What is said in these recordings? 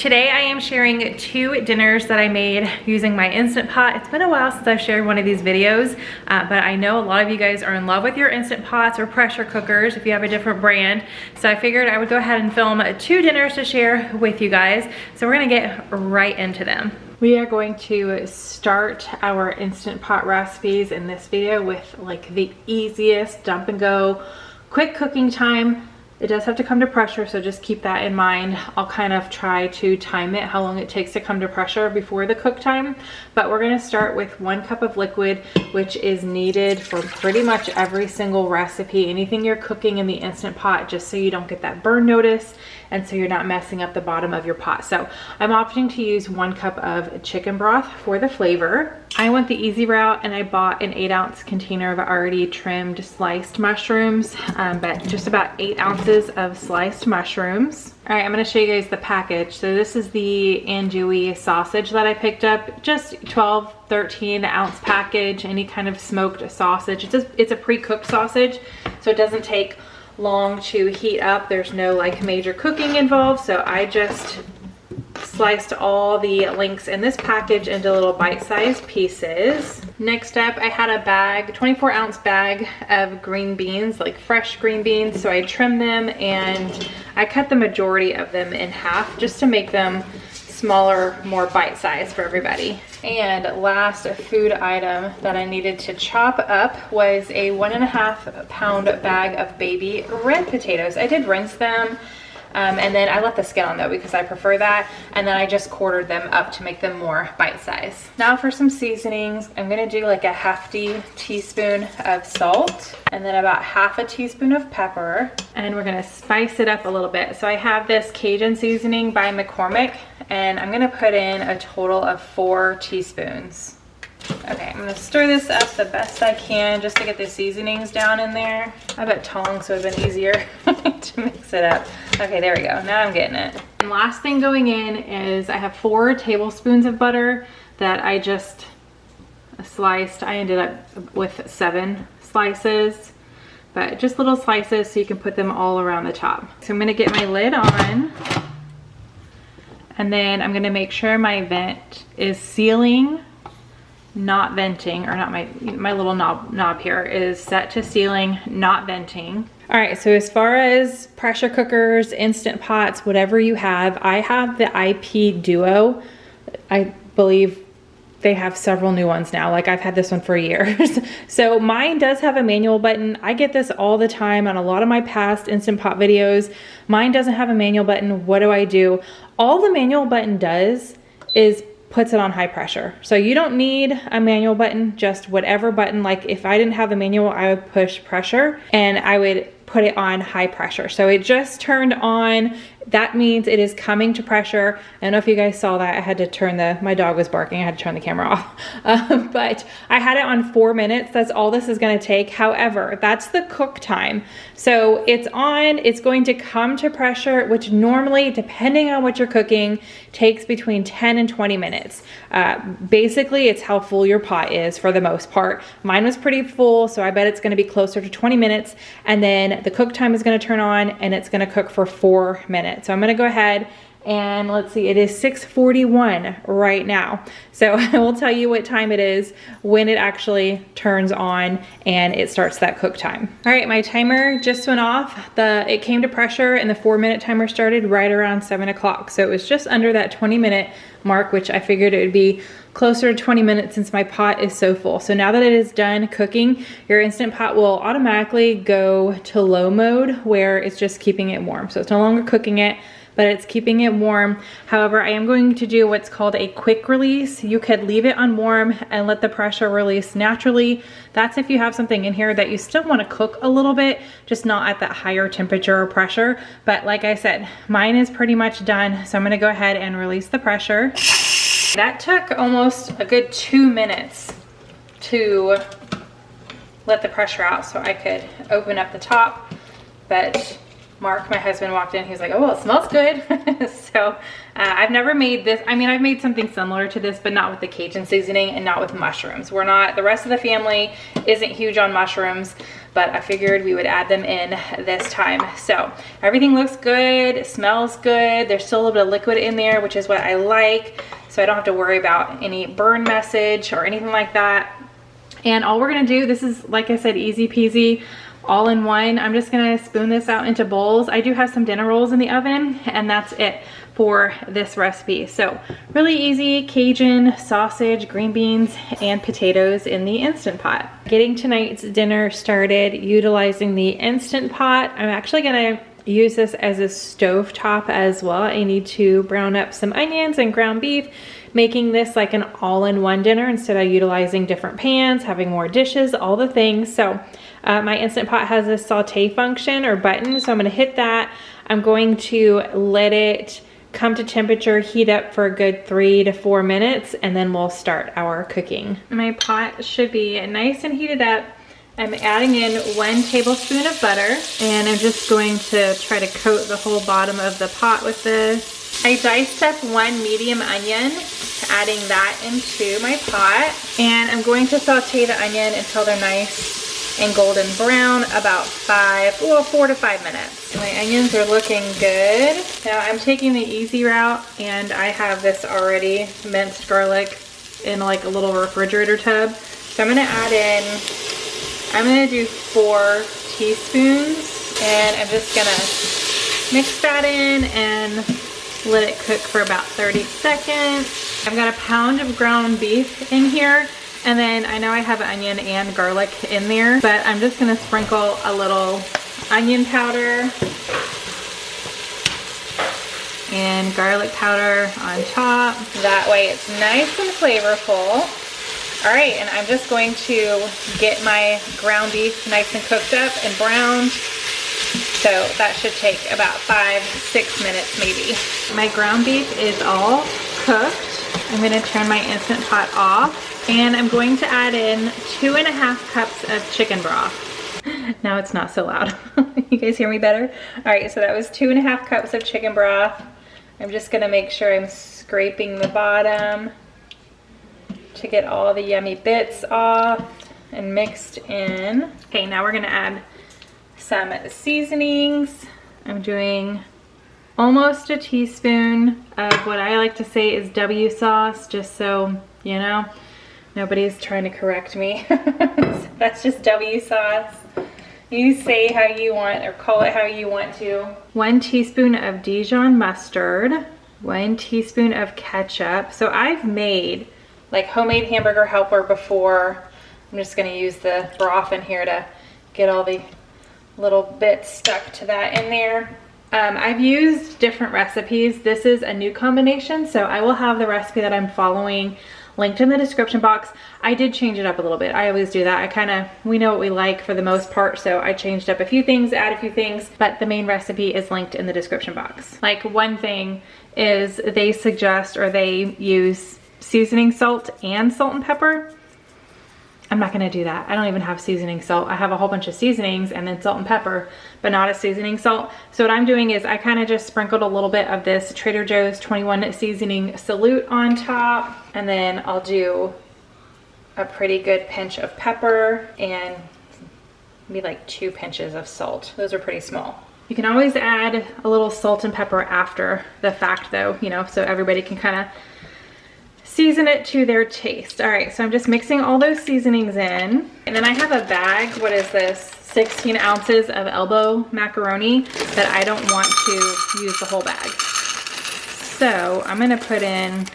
Today I am sharing 2 dinners that I made using my Instant Pot. It's been a while since I've shared one of these videos, but I know a lot of you guys are in love with your Instant Pots or pressure cookers if you have a different brand. So I figured I would go ahead and film 2 dinners to share with you guys. So we're gonna get right into them. We are going to start our Instant Pot recipes in this video with like the easiest dump and go, quick cooking time. It does have to come to pressure, so just keep that in mind. I'll kind of try to time it, how long it takes to come to pressure before the cook time. But we're gonna start with 1 cup of liquid, which is needed for pretty much every single recipe, anything you're cooking in the Instant Pot, just so you don't get that burn notice and so you're not messing up the bottom of your pot. So I'm opting to use 1 cup of chicken broth for the flavor. I went the easy route and I bought an 8-ounce container of already trimmed sliced mushrooms, but just about 8 ounces of sliced mushrooms. All right, I'm gonna show you guys the package. So this is the andouille sausage that I picked up, just 12, 13 ounce package, any kind of smoked sausage. It's a pre-cooked sausage, so it doesn't take long to heat up. There's no like major cooking involved, so I just sliced all the links in this package into little bite-sized pieces. Next up, I had a bag, 24-ounce bag of green beans, like fresh green beans. So I trimmed them and I cut the majority of them in half just to make them smaller, more bite-sized for everybody. And last food item that I needed to chop up was a 1.5 pound bag of baby red potatoes. I did rinse them. And then I left the skin on though because I prefer that. And then I just quartered them up to make them more bite-sized. Now for some seasonings, I'm gonna do like a hefty teaspoon of salt and then about half a teaspoon of pepper. And we're gonna spice it up a little bit. So I have this Cajun seasoning by McCormick and I'm gonna put in a total of 4 teaspoons. Okay, I'm gonna stir this up the best I can just to get the seasonings down in there. I bet tongs would have been easier to mix it up. Okay, there we go. Now I'm getting it. And last thing going in is I have 4 tablespoons of butter that I just sliced. I ended up with 7 slices, but just little slices so you can put them all around the top. So I'm gonna get my lid on and then I'm gonna make sure my vent is sealing, not venting, or not my little knob here is set to sealing, not venting. All right, so as far as pressure cookers, Instant Pots, whatever you have, I have the IP Duo. I believe they have several new ones now. Like I've had this one for years. So mine does have a manual button. I get this all the time on a lot of my past Instant Pot videos. Mine doesn't have a manual button. What do? All the manual button does is puts it on high pressure. So you don't need a manual button, just whatever button. Like if I didn't have the manual, I would push pressure and I would put it on high pressure. So it just turned on. That means it is coming to pressure. I don't know if you guys saw that. I had to turn my dog was barking. I had to turn the camera off. But I had it on 4 minutes. That's all this is gonna take. However, that's the cook time. So it's on, it's going to come to pressure, which normally, depending on what you're cooking, takes between 10 and 20 minutes. Basically, it's how full your pot is for the most part. Mine was pretty full, so I bet it's gonna be closer to 20 minutes. And then the cook time is gonna turn on and it's gonna cook for 4 minutes. So I'm gonna go ahead and let's see, it is 6:41 right now. So I will tell you what time it is when it actually turns on and it starts that cook time. All right, my timer just went off. It came to pressure and the 4-minute timer started right around 7 o'clock. So it was just under that 20-minute mark, which I figured it would be closer to 20 minutes since my pot is so full. So now that it is done cooking, your Instant Pot will automatically go to low mode where it's just keeping it warm. So it's no longer cooking it, but it's keeping it warm. However, I am going to do what's called a quick release. You could leave it on warm and let the pressure release naturally. That's if you have something in here that you still want to cook a little bit, just not at that higher temperature or pressure. But like I said, mine is pretty much done. So I'm gonna go ahead and release the pressure. That took almost a good 2 minutes to let the pressure out so I could open up the top, but Mark, my husband, walked in. He was like, oh, it smells good. So I've never made this. I mean, I've made something similar to this, but not with the Cajun seasoning and not with mushrooms. We're not, the rest of the family isn't huge on mushrooms, but I figured we would add them in this time. So everything looks good, it smells good. There's still a little bit of liquid in there, which is what I like. So I don't have to worry about any burn message or anything like that. And all we're gonna do, this is, like I said, easy peasy, all in one. I'm just gonna spoon this out into bowls. I do have some dinner rolls in the oven, and that's it for this recipe. So really easy Cajun sausage, green beans, and potatoes in the Instant Pot. Getting tonight's dinner started utilizing the Instant Pot. I'm actually gonna use this as a stovetop as well. I need to brown up some onions and ground beef, making this like an all-in-one dinner instead of utilizing different pans, having more dishes, all the things. So my Instant Pot has a saute function or button, so I'm gonna hit that. I'm going to let it come to temperature, heat up for a good 3 to 4 minutes, and then we'll start our cooking. My pot should be nice and heated up. I'm adding in 1 tablespoon of butter, and I'm just going to try to coat the whole bottom of the pot with this. I diced up 1 medium onion, adding that into my pot, and I'm going to saute the onion until they're nice and golden brown, about 4 to 5 minutes. My onions are looking good. Now I'm taking the easy route, and I have this already minced garlic in like a little refrigerator tub. So I'm gonna add in, I'm gonna do 4 teaspoons, and I'm just gonna mix that in and let it cook for about 30 seconds. I've got a pound of ground beef in here. And then I know I have onion and garlic in there, but I'm just gonna sprinkle a little onion powder and garlic powder on top. That way it's nice and flavorful. All right, and I'm just going to get my ground beef nice and cooked up and browned. So that should take about 5-6 minutes maybe. My ground beef is all cooked. I'm gonna turn my Instant Pot off. And I'm going to add in 2.5 cups of chicken broth. Now it's not so loud. You guys hear me better? All right, so that was 2.5 cups of chicken broth. I'm just gonna make sure I'm scraping the bottom to get all the yummy bits off and mixed in. Okay, now we're gonna add some seasonings. I'm doing almost a teaspoon of what I like to say is W sauce, just so you know. Nobody's trying to correct me. So that's just W sauce. You say how you want or call it how you want to. 1 teaspoon of Dijon mustard, 1 teaspoon of ketchup. So I've made like homemade hamburger helper before. I'm just gonna use the broth in here to get all the little bits stuck to that in there. I've used different recipes. This is a new combination, so I will have the recipe that I'm following linked in the description box. I did change it up a little bit. I always do that. We know what we like for the most part, so I changed up a few things, added a few things, but the main recipe is linked in the description box. Like one thing is they suggest or they use seasoning salt and salt and pepper. I'm not gonna do that. I don't even have seasoning salt. I have a whole bunch of seasonings and then salt and pepper, but not a seasoning salt. So what I'm doing is I kind of just sprinkled a little bit of this Trader Joe's 21 seasoning salute on top, and then I'll do a pretty good pinch of pepper and maybe like 2 pinches of salt. Those are pretty small. You can always add a little salt and pepper after the fact though, you know, so everybody can kind of season it to their taste. All right, so I'm just mixing all those seasonings in. And then I have a bag, what is this? 16 ounces of elbow macaroni that I don't want to use the whole bag. So I'm gonna put in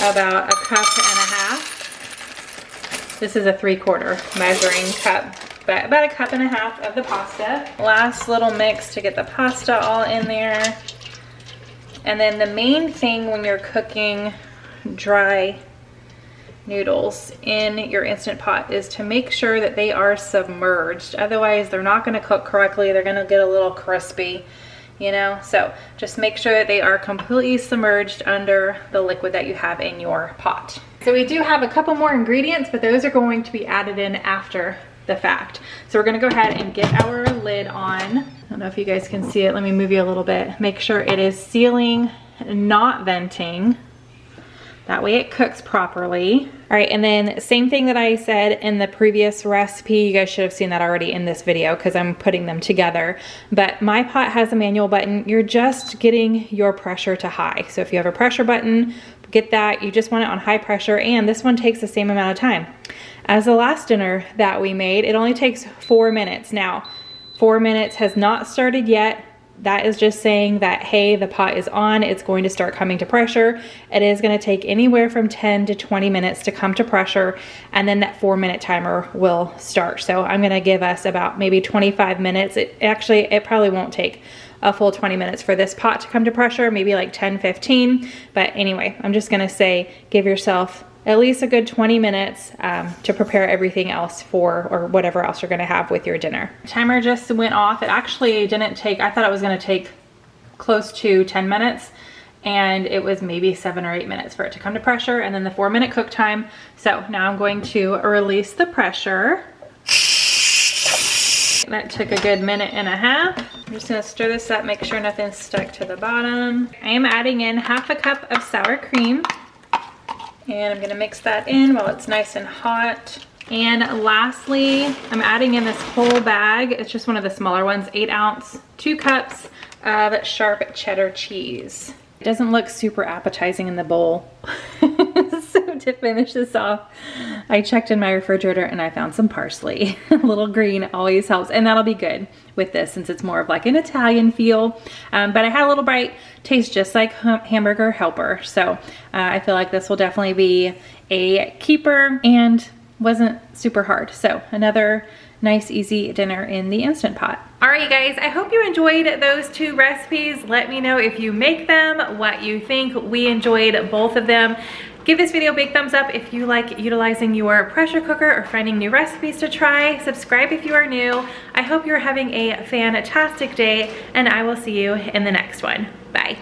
about 1.5 cups. This is a 3/4 measuring cup, but about 1.5 cups of the pasta. Last little mix to get the pasta all in there. And then the main thing when you're cooking dry noodles in your Instant Pot is to make sure that they are submerged. Otherwise, they're not gonna cook correctly. They're gonna get a little crispy, you know? So just make sure that they are completely submerged under the liquid that you have in your pot. So we do have a couple more ingredients, but those are going to be added in after the fact. So we're gonna go ahead and get our lid on. I don't know if you guys can see it. Let me move you a little bit. Make sure it is sealing, not venting. That way it cooks properly. All right, and then same thing that I said in the previous recipe. You guys should have seen that already in this video because I'm putting them together. But my pot has a manual button. You're just getting your pressure to high. So if you have a pressure button, get that. You just want it on high pressure, and this one takes the same amount of time as the last dinner that we made. It only takes 4 minutes. Now, 4 minutes has not started yet. That is just saying that, hey, the pot is on, it's going to start coming to pressure. It is gonna take anywhere from 10 to 20 minutes to come to pressure, and then that 4-minute timer will start. So I'm gonna give us about maybe 25 minutes. It probably won't take a full 20 minutes for this pot to come to pressure, maybe like 10, 15. But anyway, I'm just gonna say, give yourself at least a good 20 minutes to prepare everything else for, or whatever else you're gonna have with your dinner. Timer just went off. It actually didn't take, I thought it was gonna take close to 10 minutes, and it was maybe 7 or 8 minutes for it to come to pressure, and then the 4-minute cook time. So now I'm going to release the pressure. That took a good 1.5 minutes. I'm just gonna stir this up, make sure nothing's stuck to the bottom. I am adding in 1/2 cup of sour cream. And I'm gonna mix that in while it's nice and hot. And lastly, I'm adding in this whole bag. It's just one of the smaller ones, 8 ounce, 2 cups of sharp cheddar cheese. It doesn't look super appetizing in the bowl. So to finish this off, I checked in my refrigerator and I found some parsley. A little green always helps, and that'll be good with this since it's more of like an Italian feel. But I had a little bite, tastes just like hamburger helper. So I feel like this will definitely be a keeper and wasn't super hard. So another nice easy dinner in the Instant Pot. All right, you guys, I hope you enjoyed those 2 recipes. Let me know if you make them, what you think. We enjoyed both of them. Give this video a big thumbs up if you like utilizing your pressure cooker or finding new recipes to try. Subscribe if you are new. I hope you're having a fantastic day, and I will see you in the next one. Bye.